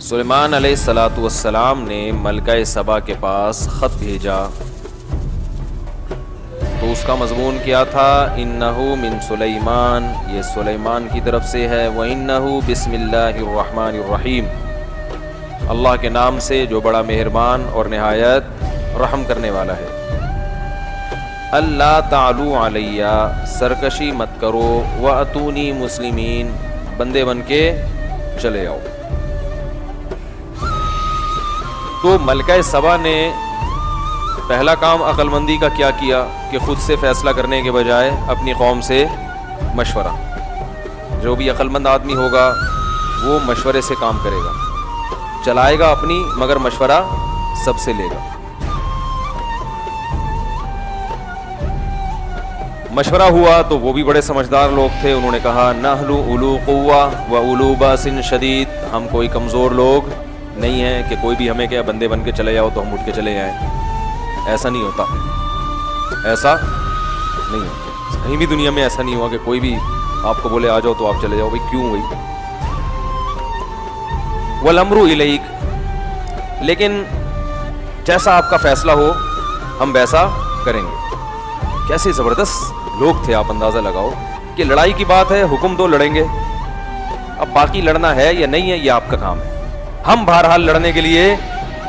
سلیمان علیہ الصلاۃ والسلام نے ملکہ سبا کے پاس خط بھیجا تو اس کا مضمون کیا تھا؟ انہو من سلیمان، یہ سلیمان کی طرف سے ہے، وانہو بسم اللہ الرحمن الرحیم، اللہ کے نام سے جو بڑا مہربان اور نہایت رحم کرنے والا ہے۔ اللہ تعلو علیہ، سرکشی مت کرو، واتونی مسلمین، بندے بن کے چلے آؤ۔ تو ملکہ سبا نے پہلا کام عقل مندی کا کیا کیا کہ خود سے فیصلہ کرنے کے بجائے اپنی قوم سے مشورہ۔ جو بھی عقل مند آدمی ہوگا وہ مشورے سے کام کرے گا، چلائے گا اپنی مگر مشورہ سب سے لے گا۔ مشورہ ہوا تو وہ بھی بڑے سمجھدار لوگ تھے، انہوں نے کہا نحن اولو قوہ و اولو باس شدید، ہم کوئی کمزور لوگ نہیں ہیں کہ کوئی بھی ہمیں کیا بندے بن کے چلے جاؤ تو ہم اٹھ کے چلے جائیں۔ ایسا نہیں ہوتا، ایسا نہیں ہوتا، کہیں بھی دنیا میں ایسا نہیں ہوا کہ کوئی بھی آپ کو بولے آ جاؤ تو آپ چلے جاؤ۔ بھائی کیوں ہوئی؟ والامر الیک، لیکن جیسا آپ کا فیصلہ ہو ہم ویسا کریں گے۔ کیسے زبردست لوگ تھے، آپ اندازہ لگاؤ کہ لڑائی کی بات ہے، حکم دو لڑیں گے، اب باقی لڑنا ہے یا نہیں ہے یہ آپ کا کام ہے، ہم بہرحال لڑنے کے لیے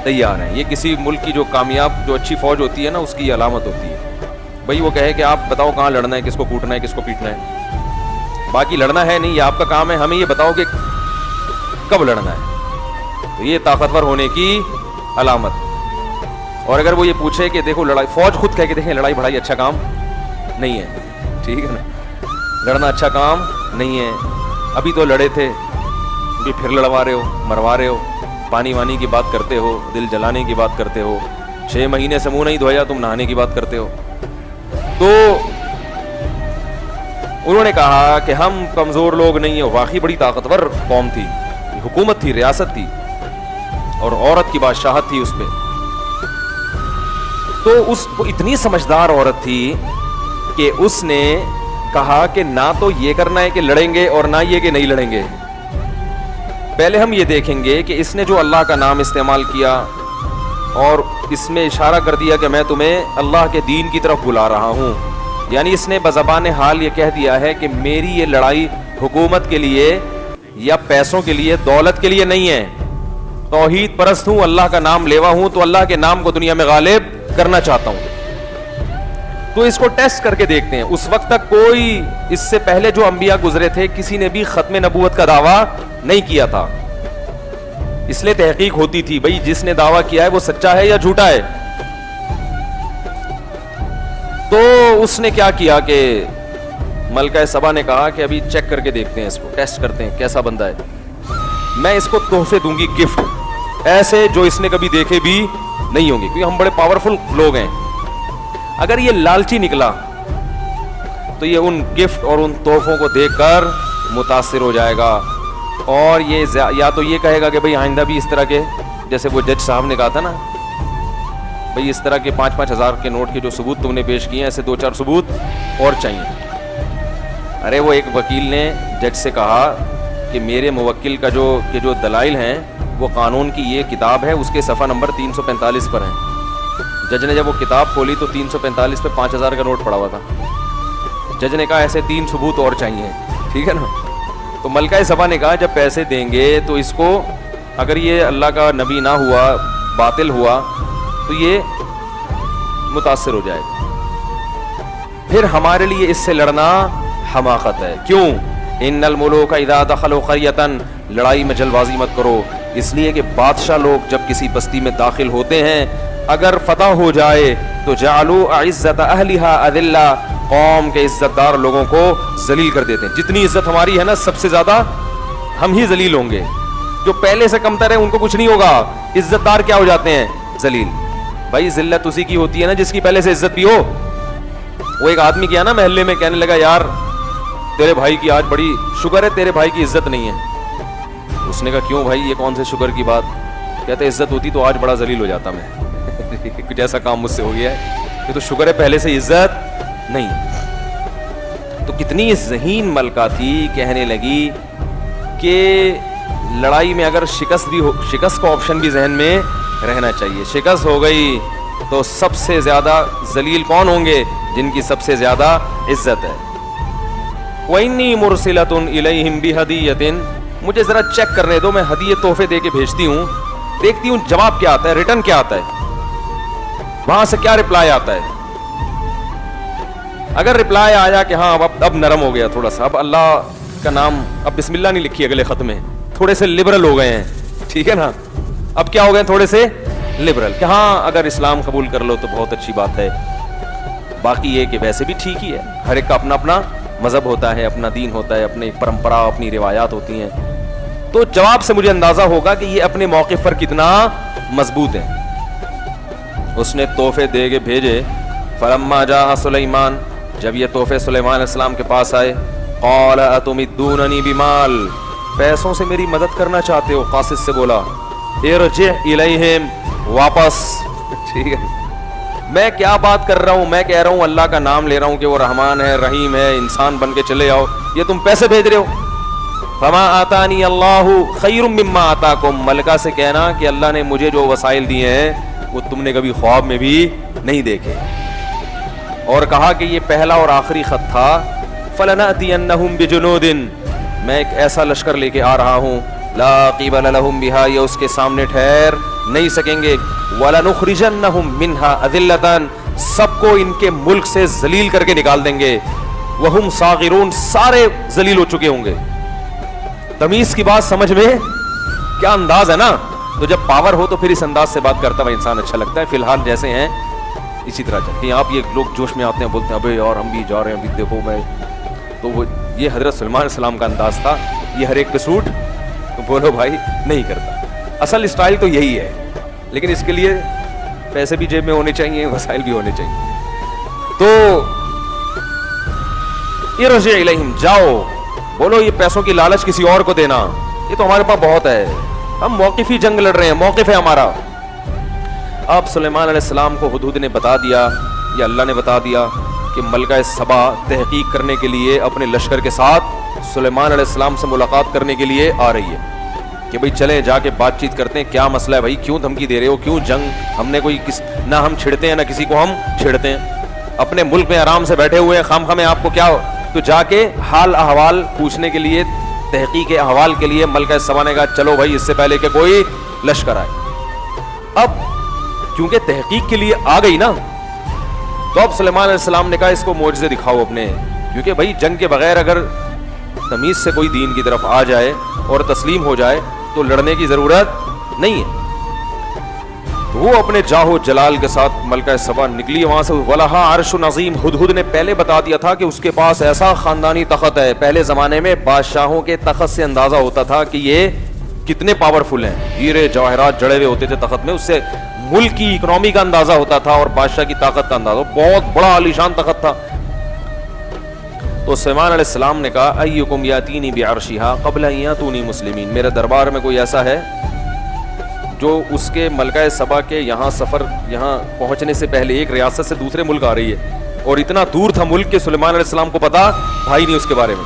تیار ہیں۔ یہ کسی ملک کی جو کامیاب جو اچھی فوج ہوتی ہے نا، اس کی علامت ہوتی ہے۔ بھائی وہ کہے کہ آپ بتاؤ کہاں لڑنا ہے، کس کو کوٹنا ہے، کس کو پیٹنا ہے، باقی لڑنا ہے نہیں، یہ آپ کا کام ہے، ہمیں یہ بتاؤ کہ کب لڑنا ہے۔ تو یہ طاقتور ہونے کی علامت۔ اور اگر وہ یہ پوچھے کہ دیکھو لڑائی، فوج خود کہہ کے دیکھیں لڑائی بڑھائی اچھا کام نہیں ہے، ٹھیک ہے نا، لڑنا اچھا کام نہیں ہے، ابھی تو لڑے تھے بھی پھر لڑوا رہے ہو، مروا رہے ہو، پانی وانی کی بات کرتے ہو، دل جلانے کی بات کرتے ہو، 6 مہینے سے منہ نہیں دھویا تم نہانے کی بات کرتے ہو۔ تو انہوں نے کہا کہ ہم کمزور لوگ نہیں ہیں، واقعی بڑی طاقتور قوم تھی، حکومت تھی، ریاست تھی، اور عورت کی بادشاہت تھی اس پہ۔ تو اس کو اتنی سمجھدار عورت تھی کہ اس نے کہا کہ نہ تو یہ کرنا ہے کہ لڑیں گے اور نہ یہ کہ نہیں لڑیں گے، پہلے ہم یہ دیکھیں گے کہ اس نے جو اللہ کا نام استعمال کیا اور اس میں اشارہ کر دیا کہ میں تمہیں اللہ کے دین کی طرف بلا رہا ہوں، یعنی اس نے بزبان حال یہ کہہ دیا ہے کہ میری یہ لڑائی حکومت کے لیے یا پیسوں کے لیے، دولت کے لیے نہیں ہے، توحید پرست ہوں، اللہ کا نام لیوا ہوں، تو اللہ کے نام کو دنیا میں غالب کرنا چاہتا ہوں۔ تو اس کو ٹیسٹ کر کے دیکھتے ہیں۔ اس وقت تک کوئی اس سے پہلے جو انبیاء گزرے تھے کسی نے بھی ختم نبوت کا دعویٰ نہیں کیا تھا، اس لیے تحقیق ہوتی تھی بھئی جس نے دعویٰ کیا ہے وہ سچا ہے یا جھوٹا ہے۔ تو اس نے کیا کیا کہ ملکہ سبا نے کہا کہ ابھی چیک کر کے دیکھتے ہیں، اس کو ٹیسٹ کرتے ہیں کیسا بندہ ہے، میں اس کو تحفے دوں گی، گفٹ ایسے جو اس نے کبھی دیکھے بھی نہیں ہوں گے، کیونکہ ہم بڑے پاورفل لوگ ہیں۔ اگر یہ لالچی نکلا تو یہ ان گفٹ اور ان تحفوں کو دیکھ کر متاثر ہو جائے گا، اور یہ یا تو یہ کہے گا کہ بھئی آئندہ بھی اس طرح کے، جیسے وہ جج صاحب نے کہا تھا نا بھئی اس طرح کے 5-5 ہزار کے نوٹ کے جو ثبوت تم نے پیش کیے ہیں، ایسے 2-4 ثبوت اور چاہیے۔ ارے وہ ایک وکیل نے جج سے کہا کہ میرے موکل کا جو دلائل ہیں وہ قانون کی یہ کتاب ہے، اس کے صفحہ نمبر 345 پر ہیں۔ جج نے جب وہ کتاب کھولی تو 345 پہ 5000 کا نوٹ پڑا ہوا تھا۔ جج نے کہا ایسے 3 ثبوت اور چاہیے، ٹھیک ہے نا۔ تو ملکہ سبا نے کہا جب پیسے دیں گے تو اس کو، اگر یہ اللہ کا نبی نہ ہوا، باطل ہوا، تو یہ متاثر ہو جائے گا، پھر ہمارے لیے اس سے لڑنا حماقت ہے۔ کیوں؟ ان الملوک اذا دخلوا قریۃ، لڑائی میں جلد بازی مت کرو، اس لیے کہ بادشاہ لوگ جب کسی بستی میں داخل ہوتے ہیں اگر فتح ہو جائے تو جعلوا اعزت اہلھا اذلہ، قوم کے عزت دار لوگوں کو ذلیل کر دیتے ہیں۔ جتنی عزت ہماری ہے نا سب سے زیادہ ہم ہی ذلیل ہوں گے، جو پہلے سے کمتر ہے ان کو کچھ نہیں ہوگا، عزت دار کیا ہو جاتے ہیں؟ ذلیل۔ بھائی ذلت اسی کی ہوتی ہے نا جس کی پہلے سے عزت بھی ہو۔ وہ ایک آدمی کیا نا محلے میں، کہنے لگا یار تیرے بھائی کی آج بڑی شکر ہے تیرے بھائی کی عزت نہیں ہے۔ اس نے کہا کیوں بھائی یہ کون سے شکر کی بات؟ کہتے عزت ہوتی تو آج بڑا ذلیل ہو جاتا میں، کچھ ایسا کام مجھ سے ہو گیا ہے، یہ تو شکر ہے پہلے سے عزت نہیں۔ تو کتنی ذہین ملکہ تھی، کہنے لگی کہ لڑائی میں اگر شکست بھی ہو, شکست کا آپشن بھی ذہن میں رہنا چاہیے. شکست ہو گئی تو سب سے زیادہ ذلیل کون ہوں گے؟ جن کی سب سے زیادہ عزت ہے. وَإِنِّي مُرْسِلَةٌ إِلَيْهِمْ بِهَدِيَّةٍ, مجھے ذرا چیک کرنے دو, میں ہدیے تحفے دے کے بھیجتی ہوں, دیکھتی ہوں جواب کیا آتا ہے, ریٹرن کیا آتا ہے, وہاں سے کیا رپلائی آتا ہے. اگر رپلائی آیا کہ ہاں اب نرم ہو گیا تھوڑا سا, اب اللہ کا نام, اب بسم اللہ نہیں لکھی اگلے خط میں, تھوڑے سے لبرل ہو گئے ہیں, ٹھیک ہے نا, اب کیا ہو گئے تھوڑے سے لبرل, کہ ہاں اگر اسلام قبول کر لو تو بہت اچھی بات ہے. باقی یہ کہ ویسے بھی ٹھیک ہی ہے, ہر ایک کا اپنا اپنا مذہب ہوتا ہے, اپنا دین ہوتا ہے, اپنی پرمپرا, اپنی روایات ہوتی ہیں. تو جواب سے مجھے اندازہ ہوگا کہ یہ اپنے موقف پر کتنا مضبوط ہیں. اس نے تحفے دے کے بھیجے. فلما جاء سلیمان, جب یہ تحفے سلیمان علیہ السلام کے پاس آئے, قال اتمدوننی بمال, پیسوں سے میری مدد کرنا چاہتے ہو؟ قاصد سے بولا ارجع الیہم, واپس. ٹھیک ہے, میں کیا بات کر رہا ہوں, میں کہہ رہا ہوں اللہ کا نام لے رہا ہوں کہ وہ رحمان ہے, رحیم ہے, انسان بن کے چلے آؤ, یہ تم پیسے بھیج رہے ہو. فما آتانی اللہ خیر مما آتاکم, ملکہ سے کہنا کہ اللہ نے مجھے جو وسائل دیے ہیں وہ تم نے کبھی خواب میں بھی نہیں دیکھے. اور کہا کہ یہ پہلا اور آخری خط تھا. فلنأتینہم بجنود, میں ایک ایسا لشکر لے کے آ رہا ہوں, لا قبل لہم بہا, یہ اس کے سامنے ٹھہر نہیں سکیں گے. وَلَنُخْرِجَنَّهُمْ مِنْهَا أَذِلَّةً, سب کو ان کے ملک سے ذلیل کر کے نکال دیں گے. وَهُمْ صَاغِرُونَ, سارے ذلیل ہو چکے ہوں گے. تمیز کی بات سمجھ میں کیا انداز ہے نا. تو جب پاور ہو تو پھر اس انداز سے بات کرتا ہوا انسان اچھا لگتا ہے. فی الحال جیسے ہیں اسی طرح چلتے ہیں. آپ یہ لوگ جوش میں آتے ہیں, بولتے ہیں ابے یار ہم بھی جا رہے ہیں, ابھی دیکھو میں, تو وہ یہ حضرت سلیمان علیہ السلام کا انداز تھا. یہ ہر ایک پہ سوٹ تو بولو بھائی نہیں کرتا. اصل اسٹائل تو یہی ہے, لیکن اس کے لیے پیسے بھی جیب میں ہونے چاہیے, وسائل بھی ہونے چاہیے. تو ارجع الیہم, جاؤ, بولو یہ پیسوں کی لالچ کسی اور کو دینا, یہ تو ہمارے پاس بہت ہے, ہم موقفی جنگ لڑ رہے ہیں, موقف ہے ہمارا. اب سلیمان علیہ السلام کو ہدہد نے بتا دیا, یا اللہ نے بتا دیا کہ ملکہ سبا تحقیق کرنے کے لیے اپنے لشکر کے ساتھ سلیمان علیہ السلام سے ملاقات کرنے کے لیے آ رہی ہے, کہ بھئی چلیں جا کے بات چیت کرتے ہیں, کیا مسئلہ ہے بھائی, کیوں دھمکی دے رہے ہو, کیوں جنگ, ہم نے کوئی نہ ہم چھڑتے ہیں نہ کسی کو ہم چھڑتے ہیں, اپنے ملک میں آرام سے بیٹھے ہوئے ہیں, خام میں آپ کو کیا. تو جا کے حال احوال پوچھنے کے لیے, تحقیق احوال کے لیے ملکہ سبا نے کہا چلو بھائی اس سے پہلے کہ کوئی لشکر آئے. اب کیونکہ تحقیق کے لیے آ گئی نا, تو اب سلیمان علیہ السلام نے کہا اس کو معجزے دکھاؤ اپنے, کیونکہ بھائی جنگ کے بغیر اگر تمیز سے کوئی دین کی طرف آ جائے اور تسلیم ہو جائے تو لڑنے کی ضرورت نہیں ہے. تو وہ اپنے جاہو جلال کے ساتھ ملکہ سبا نکلی وہاں سے. وَلَهَا عَرْشٌ عَظِيمٌ, ہدہد نے پہلے بتا دیا تھا کہ اس کے پاس ایسا خاندانی تخت ہے. پہلے زمانے میں بادشاہوں کے تخت سے اندازہ ہوتا تھا کہ یہ کتنے پاورفل ہیں, ہیرے جواہرات جڑے ہوئے ہوتے تھے تخت میں, اس سے ملک کی اکنامی کا اندازہ ہوتا تھا اور بادشاہ کی طاقت کا اندازہ. بہت بڑا عالیشان تخت تھا. تو سلیمان علیہ السلام نے کہا ایکم یاتینی بعرشہا قبل ان یاتونی مسلمین, میرے دربار میں کوئی ایسا ہے جو اس کے ملکہ سبا کے یہاں پہنچنے سے پہلے ایک ریاست سے دوسرے ملک آ رہی ہے, اور اتنا دور تھا ملک کہ سلیمان علیہ السلام کو پتا بھائی نہیں اس کے بارے میں.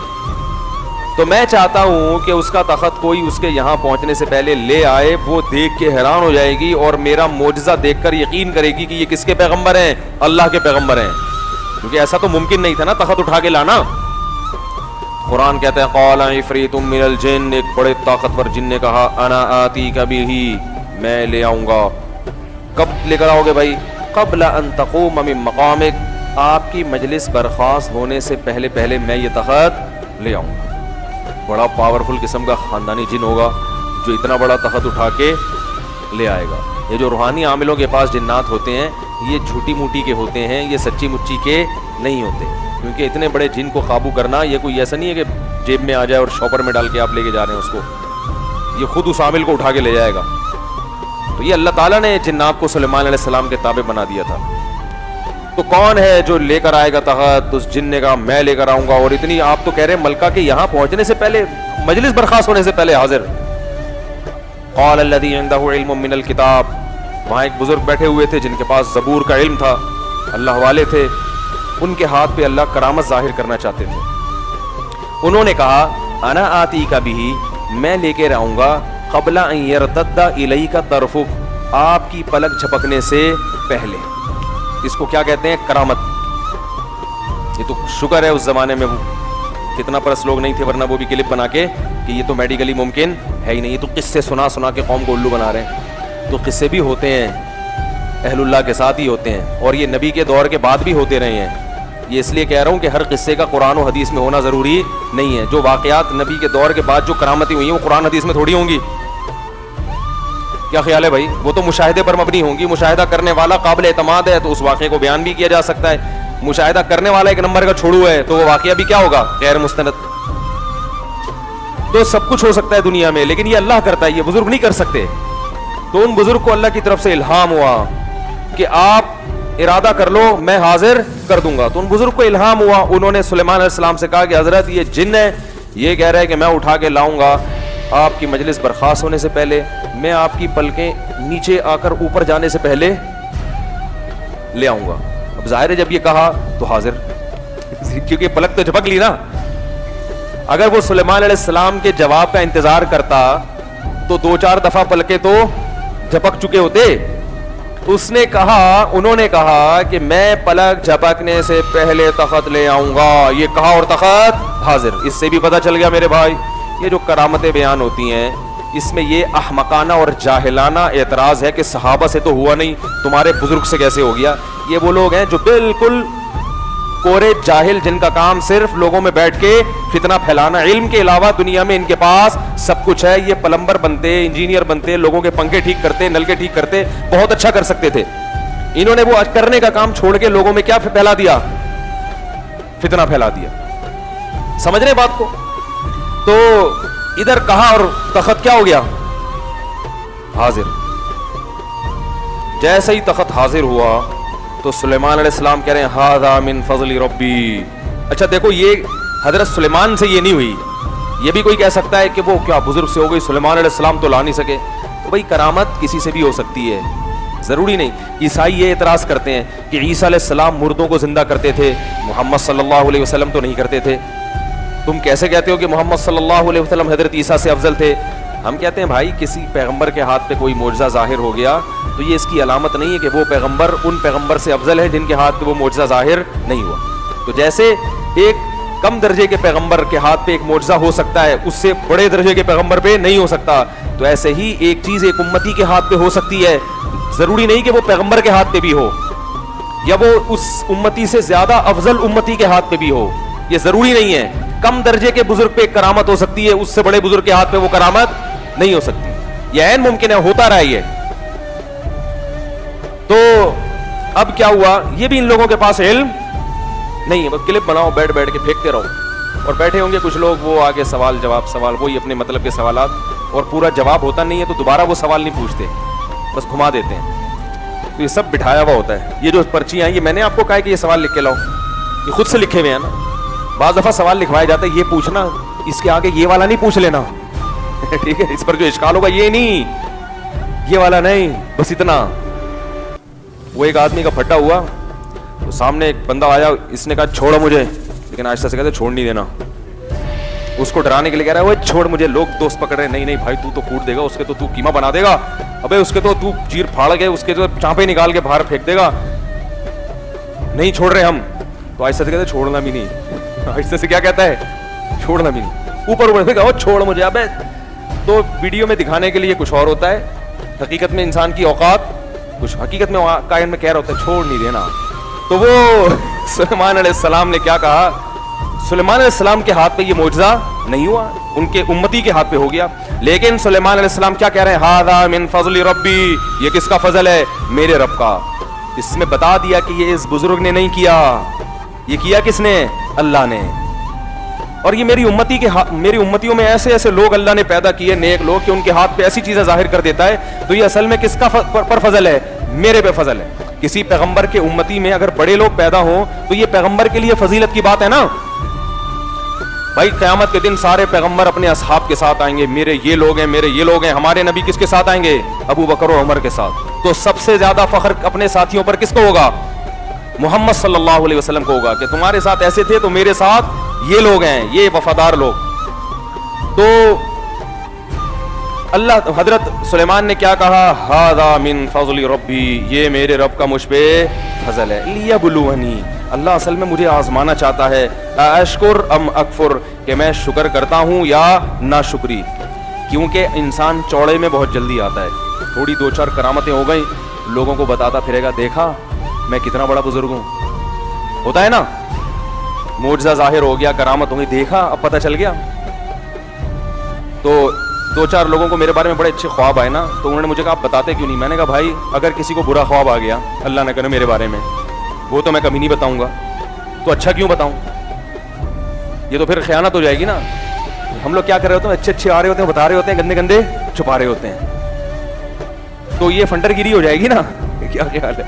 تو میں چاہتا ہوں کہ اس کا تخت کوئی اس کے یہاں پہنچنے سے پہلے لے آئے, وہ دیکھ کے حیران ہو جائے گی اور میرا معجزہ دیکھ کر یقین کرے گی کہ یہ کس کے پیغمبر ہیں, اللہ کے پیغمبر ہیں. کیونکہ ایسا تو ممکن نہیں تھا نا تخت اٹھا کے لانا. قرآن کہتا ہے قال عفریت من الجن, ایک بڑے طاقتور جن نے کہا انا آتیک بہ, میں لے آؤں گا. کب لے کر آؤ گے بھائی؟ قبل ان تقوم من مقامک, آپ کی مجلس برخاست ہونے سے پہلے میں یہ تخت لے آؤں گا. بڑا پاورفل قسم کا خاندانی جن ہوگا جو اتنا بڑا تخت اٹھا کے لے آئے گا. یہ جو روحانی عاملوں کے پاس جنات ہوتے ہیں یہ جھوٹی موٹی کے ہوتے ہیں, یہ سچی مچی کے نہیں ہوتے. کیونکہ اتنے بڑے جن کو قابو کرنا یہ کوئی ایسا نہیں ہے کہ جیب میں آ جائے اور شاپر میں ڈال کے آپ لے کے جا رہے ہیں اس کو, یہ خود اس عامل کو اٹھا کے لے جائے گا. تو یہ اللہ تعالیٰ نے جنات کو سلیمان علیہ السلام کے تابع بنا دیا تھا. تو کون ہے جو لے کر آئے گا تخت؟ اس جن نے کہا میں لے کر آؤں گا. اور اتنی آپ تو کہہ رہے ہیں ملکہ کے یہاں پہنچنے سے پہلے, مجلس برخاست ہونے سے پہلے حاضر. قال الذی عنده علم من الکتاب, وہاں ایک بزرگ بیٹھے ہوئے تھے جن کے پاس زبور کا علم تھا, اللہ والے تھے, ان کے ہاتھ پہ اللہ کرامت ظاہر کرنا چاہتے تھے. انہوں نے کہا انا آتی کا بھی, میں لے کے آؤں گا قبل ان یرتد الیک طرفک, آپ کی پلک جھپکنے سے پہلے. اس کو کیا کہتے ہیں؟ کرامت. یہ تو شکر ہے اس زمانے میں کتنا پرس لوگ نہیں تھے, ورنہ وہ بھی کلپ بنا کے کہ یہ تو میڈیکلی ممکن ہے ہی نہیں, یہ تو قصے سنا سنا کے قوم کو الو بنا رہے ہیں. تو قصے بھی ہوتے ہیں اہل اللہ کے ساتھ ہی ہوتے ہیں, اور یہ نبی کے دور کے بعد بھی ہوتے رہے ہیں. یہ اس لیے کہہ رہا ہوں کہ ہر قصے کا قرآن و حدیث میں ہونا ضروری نہیں ہے. جو واقعات نبی کے دور کے بعد جو کرامتیں ہوئی ہیں وہ قرآن حدیث میں تھوڑی ہوں گی. کیا خیال ہے بھائی؟ وہ تو مشاہدے پر مبنی ہوں گی. مشاہدہ کرنے والا قابل اعتماد ہے تو اس واقعے کو بیان بھی کیا جا سکتا ہے. مشاہدہ کرنے والا ایک نمبر کا چھوڑو ہے تو وہ واقعہ بھی کیا ہوگا؟ غیر مستند. تو سب کچھ ہو سکتا ہے دنیا میں, لیکن یہ اللہ کرتا ہے, یہ بزرگ نہیں کر سکتے. تو ان بزرگ کو اللہ کی طرف سے الہام ہوا کہ آپ ارادہ کر لو میں حاضر کر دوں گا. تو ان بزرگ کو الہام ہوا, انہوں نے سلیمان علیہ السلام سے کہا کہ حضرت یہ جن ہے, یہ کہہ رہا ہے کہ میں اٹھا کے لاؤں گا آپ کی مجلس برخاست ہونے سے پہلے, میں آپ کی پلکیں نیچے آ کر اوپر جانے سے پہلے لے آؤں گا. اب ظاہر ہے جب یہ کہا تو حاضر, کیونکہ پلک تو جھپک لی نا. اگر وہ سلیمان علیہ السلام کے جواب کا انتظار کرتا تو 2-4 دفعہ پلکیں تو جھپک چکے ہوتے. اس نے کہا, انہوں نے کہا کہ میں پلک جھپکنے سے پہلے تخت لے آؤں گا. یہ کہا اور تخت حاضر. اس سے بھی پتہ چل گیا میرے بھائی, یہ جو کرامتیں بیان ہوتی ہیں اس میں یہ احمقانہ اور جاہلانہ اعتراض ہے کہ صحابہ سے تو ہوا نہیں, تمہارے بزرگ سے کیسے ہو گیا. یہ وہ لوگ ہیں جو بالکل کورے جاہل, جن کا کام صرف لوگوں میں بیٹھ کے فتنہ پھیلانا, علم کے علاوہ دنیا میں ان کے پاس سب کچھ ہے. یہ پلمبر بنتے, انجینئر بنتے, لوگوں کے پنکھے ٹھیک کرتے, نلکے ٹھیک کرتے, بہت اچھا کر سکتے تھے. انہوں نے وہ کرنے کا کام چھوڑ کے لوگوں میں کیا پھیلا دیا؟ فتنہ پھیلا دیا. سمجھ رہے بات کو؟ تو ادھر کہا اور تخت کیا ہو گیا؟ حاضر. جیسے ہی تخت حاضر ہوا تو سلیمان علیہ السلام کہہ رہے ہیں ھذا من فضل ربی. اچھا دیکھو, یہ حضرت سلیمان سے یہ نہیں ہوئی. یہ بھی کوئی کہہ سکتا ہے کہ وہ کیا بزرگ سے ہو گئی, سلیمان علیہ السلام تو لا نہیں سکے. تو بھائی کرامت کسی سے بھی ہو سکتی ہے, ضروری نہیں. عیسائی یہ اعتراض کرتے ہیں کہ عیسیٰ علیہ السلام مردوں کو زندہ کرتے تھے, محمد صلی اللہ علیہ وسلم تو نہیں کرتے تھے. تم کیسے کہتے ہو کہ محمد صلی اللہ علیہ وسلم حضرت عیسیٰ سے افضل تھے؟ ہم کہتے ہیں بھائی کسی پیغمبر کے ہاتھ پہ کوئی معجزہ ظاہر ہو گیا تو یہ اس کی علامت نہیں ہے کہ وہ پیغمبر ان پیغمبر سے افضل ہے جن کے ہاتھ پہ وہ معجزہ ظاہر نہیں ہوا. تو جیسے ایک کم درجے کے پیغمبر کے ہاتھ پہ ایک معجزہ ہو سکتا ہے, اس سے بڑے درجے کے پیغمبر پہ نہیں ہو سکتا, تو ایسے ہی ایک چیز ایک امتی کے ہاتھ پہ ہو سکتی ہے, ضروری نہیں کہ وہ پیغمبر کے ہاتھ پہ بھی ہو یا وہ اس امتی سے زیادہ افضل امتی کے ہاتھ پہ بھی ہو. یہ ضروری نہیں ہے. کم درجے کے بزرگ پہ ایک کرامت ہو سکتی ہے, اس سے بڑے بزرگ کے ہاتھ پہ وہ کرامت نہیں ہو سکتی. یہ عین ممکن ہے, ہوتا رہا یہ. تو اب کیا ہوا, یہ بھی ان لوگوں کے پاس علم نہیں ہے, بس کلپ بناؤ, بیٹھ کے پھینکتے رہو, اور بیٹھے ہوں گے کچھ لوگ وہ آگے سوال جواب سوال, وہی اپنے مطلب کے سوالات, اور پورا جواب ہوتا نہیں ہے تو دوبارہ وہ سوال نہیں پوچھتے, بس گھما دیتے ہیں. تو یہ سب بٹھایا ہوا ہوتا ہے. یہ جو پرچیاں ہیں, یہ میں نے آپ کو کہا کہ یہ سوال لکھ کے لاؤ, یہ خود سے لکھے ہوئے ہیں نا. بعض دفعہ سوال لکھوایا جاتا ہے, یہ پوچھنا, اس کے آگے یہ والا نہیں پوچھ لینا, ٹھیک ہے, اس پر جو اشکال ہوگا یہ نہیں, یہ والا نہیں, بس اتنا. وہ ایک آدمی کا پھٹا ہوا, تو سامنے ایک بندہ آیا, اس نے کہا چھوڑو مجھے, لیکن آہستہ سے کہتے چھوڑ نہیں دینا. اس کو ڈرانے کے لیے کہہ رہا ہے وہ چھوڑ مجھے, لوگ دوست پکڑ رہے ہیں, نہیں بھائی تو کوٹ دے گا, اس کے تو قیمہ بنا دے گا, ابے اس کے تو چیر پھاڑ کے اس کے تو چانپے نکال کے باہر پھینک دے گا, نہیں چھوڑ رہے ہم. تو آہستہ سے کہتے چھوڑنا بھی نہیں, آہستہ سے کیا کہتا ہے, چھوڑنا بھی نہیں, اوپر کہا چھوڑ مجھے. ابے تو ویڈیو میں دکھانے کے لیے کچھ اور ہوتا ہے, حقیقت میں انسان کی اوقات کچھ, حقیقت میں کائن میں کہہ رہا ہوتا ہے چھوڑ نہیں دینا. تو وہ سلیمان علیہ السلام نے کیا کہا, سلیمان علیہ السلام کے ہاتھ پہ یہ معجزہ نہیں ہوا, ان کے امتی کے ہاتھ پہ ہو گیا. لیکن سلیمان علیہ السلام کیا کہہ رہے ہیں, ھذا من فضل ربی, یہ کس کا فضل ہے, میرے رب کا. اس میں بتا دیا کہ یہ اس بزرگ نے نہیں کیا, یہ کیا کس نے, اللہ نے. اور یہ میری امتیوں میں ایسے ایسے لوگ اللہ نے پیدا کیے, نیک لوگ, کہ ان کے ہاتھ پہ ایسی چیزیں ظاہر کر دیتا ہے. تو یہ اصل میں کس کا پر فضل ہے, میرے پہ فضل ہے. کسی پیغمبر کے امتی میں اگر بڑے لوگ پیدا ہوں تو یہ پیغمبر کے لیے فضیلت کی بات ہے نا بھائی. قیامت کے دن سارے پیغمبر اپنے اصحاب کے ساتھ آئیں گے, میرے یہ لوگ ہیں, میرے یہ لوگ ہیں. ہمارے نبی کس کے ساتھ آئیں گے, ابو بکر و عمر کے ساتھ. تو سب سے زیادہ فخر اپنے ساتھیوں پر کس کو ہوگا, محمد صلی اللہ علیہ وسلم کو ہوگا, کہ تمہارے ساتھ ایسے تھے تو میرے ساتھ یہ لوگ ہیں, یہ وفادار لوگ. تو اللہ حضرت سلیمان نے کیا کہا, ھذا من فضل ربی, یہ میرے رب کا مجھ پہ فضل ہے, لیبلونی, اللہ اصل میں مجھے آزمانا چاہتا ہے, اشکر ام اکفر, کہ میں شکر کرتا ہوں یا ناشکری. کیونکہ انسان چوڑے میں بہت جلدی آتا ہے, تھوڑی دو چار کرامتیں ہو گئیں, لوگوں کو بتاتا پھرے گا, دیکھا میں کتنا بڑا بزرگ ہوں, ہوتا ہے نا, معجزہ ظاہر ہو گیا, کرامت ہو گئی, دیکھا اب پتہ چل گیا. تو دو چار لوگوں کو میرے بارے میں بڑے اچھے خواب آئے نا, تو انہوں نے مجھے کہا آپ بتاتے کیوں نہیں. میں نے کہا بھائی اگر کسی کو برا خواب آ گیا اللہ نہ کرے میرے بارے میں, وہ تو میں کبھی نہیں بتاؤں گا, تو اچھا کیوں بتاؤں, یہ تو پھر خیانت ہو جائے گی نا. ہم لوگ کیا کر رہے ہوتے ہیں, اچھے اچھے آ رہے ہوتے ہیں, بتا رہے ہوتے ہیں, گندے گندے چھپا رہے ہوتے ہیں, تو یہ فنڈر گیری ہو جائے گی نا. کیا خیال ہے,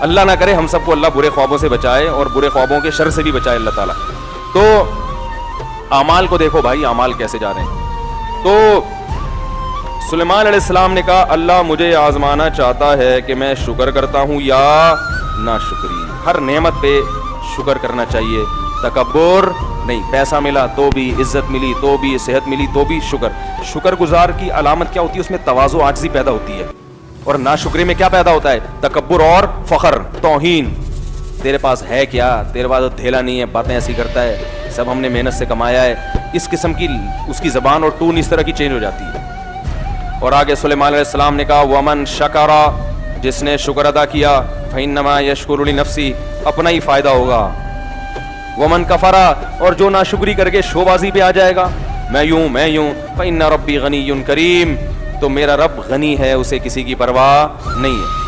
اللہ نہ کرے ہم سب کو اللہ برے خوابوں سے بچائے اور برے خوابوں کے شر سے بھی بچائے اللہ تعالیٰ. تو اعمال کو دیکھو بھائی, اعمال کیسے جا رہے ہیں. تو سلیمان علیہ السلام نے کہا اللہ مجھے آزمانا چاہتا ہے کہ میں شکر کرتا ہوں یا ناشکری. ہر نعمت پہ شکر کرنا چاہیے, تکبر نہیں. پیسہ ملا تو بھی, عزت ملی تو بھی, صحت ملی تو بھی شکر. شکر گزار کی علامت کیا ہوتی ہے, اس میں تواضع عاجزی پیدا ہوتی ہے, اور ناشکری میں کیا پیدا ہوتا ہے, تکبر اور فخر, توہین. تیرے پاس ہے کیا, تیرے پاس دھیلا نہیں ہے, باتیں ایسی کرتا ہے, سب ہم نے محنت سے کمایا ہے. اس قسم کی اس کی زبان اور ٹون اس طرح کی چینج ہو جاتی ہے. اور آگے سلیمان علیہ السلام نے کہا ومن شکرا, جس نے شکر ادا کیا, فإنما یشکر لنفسی, اپنا ہی فائدہ ہوگا. ومن کفرا, اور جو ناشکری کر کے شوبازی پہ آ جائے گا, میں یوں فإن ربی غنی کریم, تو میرا رب غنی ہے, اسے کسی کی پرواہ نہیں ہے.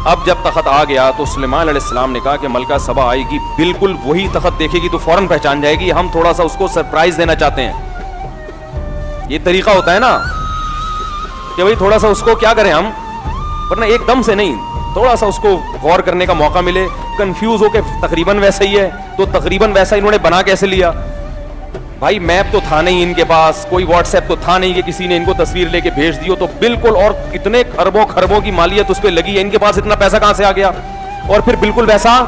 اب جب تخت آ گیا تو سلیمان علیہ السلام نے کہا کہ ملکہ سبا آئے گی, بالکل وہی تخت دیکھے گی تو فوراً پہچان جائے گی, ہم تھوڑا سا اس کو سرپرائز دینا چاہتے ہیں. یہ طریقہ ہوتا ہے نا کہ بھئی تھوڑا سا اس کو کیا کریں ہم, ورنہ ایک دم سے نہیں, تھوڑا سا اس کو غور کرنے کا موقع ملے. کنفیوز ہو کے تقریباً ویسا ہی ہے, تو تقریباً ویسا انہوں نے بنا کیسے لیا بھائی, میپ تو تھا نہیں ان کے پاس, کوئی واٹس ایپ تو تھا نہیں کہ کسی نے ان کو تصویر لے کے بھیج دیو, تو بالکل, اور اتنے اربوں خربوں کی مالیت اس پہ لگی ہے, ان کے پاس اتنا پیسہ کہاں سے آ گیا, اور پھر بالکل ویسا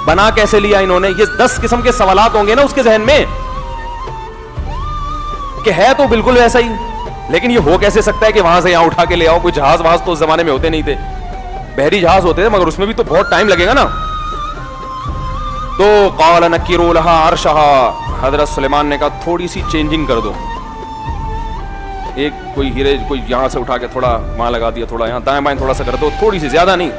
بنا کیسے لیا انہوں نے. یہ 10 قسم کے سوالات ہوں گے نا اس کے ذہن میں کہ ہے تو بالکل ویسا ہی, لیکن یہ ہو کیسے سکتا ہے کہ وہاں سے یہاں اٹھا کے لے آؤ. کوئی جہاز وہاز تو اس زمانے میں ہوتے نہیں تھے, بحری جہاز ہوتے تھے مگر اس میں بھی تو بہت ٹائم لگے گا نا. تو قال نکروا لها عرشها, حضرت سلیمان نے کہا تھوڑی سی چینجنگ کر دو, ایک کوئی ہیرے کوئی یہاں سے اٹھا کے تھوڑا وہاں لگا دیا, تھوڑا یہاں دائیں بائیں تھوڑا سا کر دو, تھوڑی سی, زیادہ نہیں.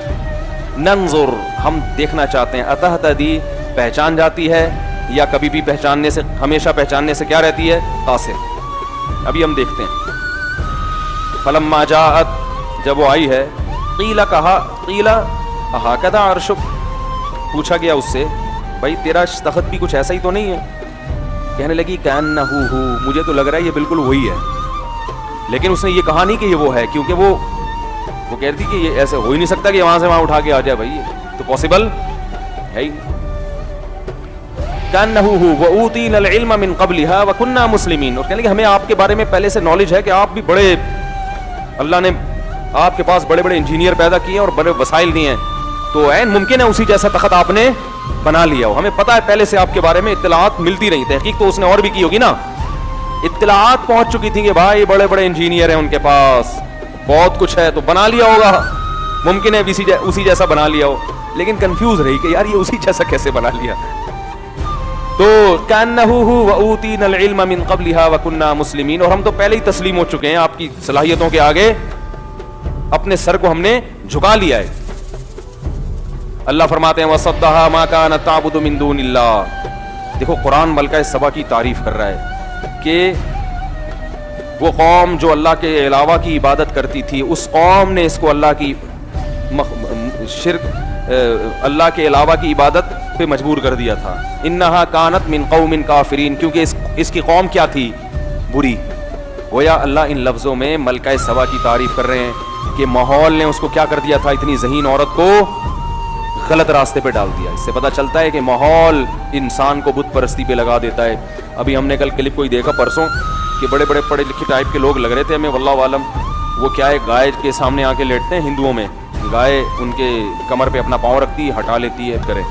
ننظر, ہم دیکھنا چاہتے ہیں, اتہتدی, پہچان جاتی ہے, یا کبھی بھی پہچاننے سے, ہمیشہ پہچاننے سے کیا رہتی ہے, قاصر. ابھی ہم دیکھتے ہیں. فلما جاءت, جب وہ آئی ہے, قیل, کہا, قیل اہکذا عرشک, پوچھا گیا اس سے بھائی تیرا تخت بھی کچھ ایسا ہی تو نہیں ہے. کہنے لگی کأنہ ہو, مجھے تو لگ رہا ہے یہ بالکل وہی ہے, لیکن اس نے یہ کہا نہیں کہ یہ وہ ہے, کیونکہ وہ کہہ رہی تھی کہ یہ ایسے ہو ہی نہیں سکتا کہ وہاں سے وہاں اٹھا کے آ جائے, بھائی یہ تو پاسبل ہے ہی. کأنہ ہو وأوتینا العلم من قبلها وكنا مسلمین, اور کہنے لگے ہمیں آپ کے بارے میں پہلے سے نالج ہے کہ آپ بھی بڑے, اللہ نے آپ کے پاس بڑے بڑے انجینئر پیدا کیے اور بڑے وسائل دیے ہیں, تو عین ممکن ہے اسی جیسا تخت آپ نے بنا لیا ہو. ہمیں پتا ہے پہلے سے آپ کے بارے میں اطلاعات ملتی رہی, تحقیق تو اس نے اور بھی کی ہوگی نا, اطلاعات پہنچ چکی تھی کہ بھائی بڑے بڑے انجینئر ہیں ان کے پاس, بہت کچھ ہے, تو بنا لیا ہوگا, ممکن ہے اسی جیسا بنا لیا ہو. لیکن کنفیوز رہی کہ یار یہ اسی جیسا کیسے بنا لیا. تو کأنہ ہو وأوتینا العلم من قبلها وكنا مسلمین, اور ہم تو پہلے ہی تسلیم ہو چکے ہیں آپ کی صلاحیتوں کے آگے, اپنے سر کو ہم نے جھکا لیا ہے. اللہ فرماتے ہیں وَصَدَّهَا مَا كَانَتْ تَعْبُدُ مِن دُونِ اللَّهِ. دیکھو قرآن ملکہ سبا کی تعریف کر رہا ہے کہ وہ قوم جو اللہ کے علاوہ کی عبادت کرتی تھی, اس قوم نے اس کو اللہ کی شرک, اللہ کے علاوہ کی عبادت پہ مجبور کر دیا تھا. اِنَّهَا كَانَتْ مِن قَوْمٍ كَافِرِينَ, کیونکہ اس کی قوم کیا تھی, بری. گویا اللہ ان لفظوں میں ملکہ سبا کی تعریف کر رہے ہیں کہ ماحول نے اس کو کیا کر دیا تھا, اتنی ذہین عورت کو غلط راستے پہ ڈال دیا. اس سے پتہ چلتا ہے کہ ماحول انسان کو بت پرستی پہ لگا دیتا ہے. ابھی ہم نے کل کلپ کوئی دیکھا پرسوں کہ بڑے بڑے پڑھے لکھے ٹائپ کے لوگ لگ رہے تھے ہمیں, واللہ عالم, وہ کیا ہے, گائے کے سامنے آ کے لیٹتے ہیں ہندوؤں میں, گائے ان کے کمر پہ اپنا پاؤں رکھتی ہے, ہٹا لیتی ہے, کرے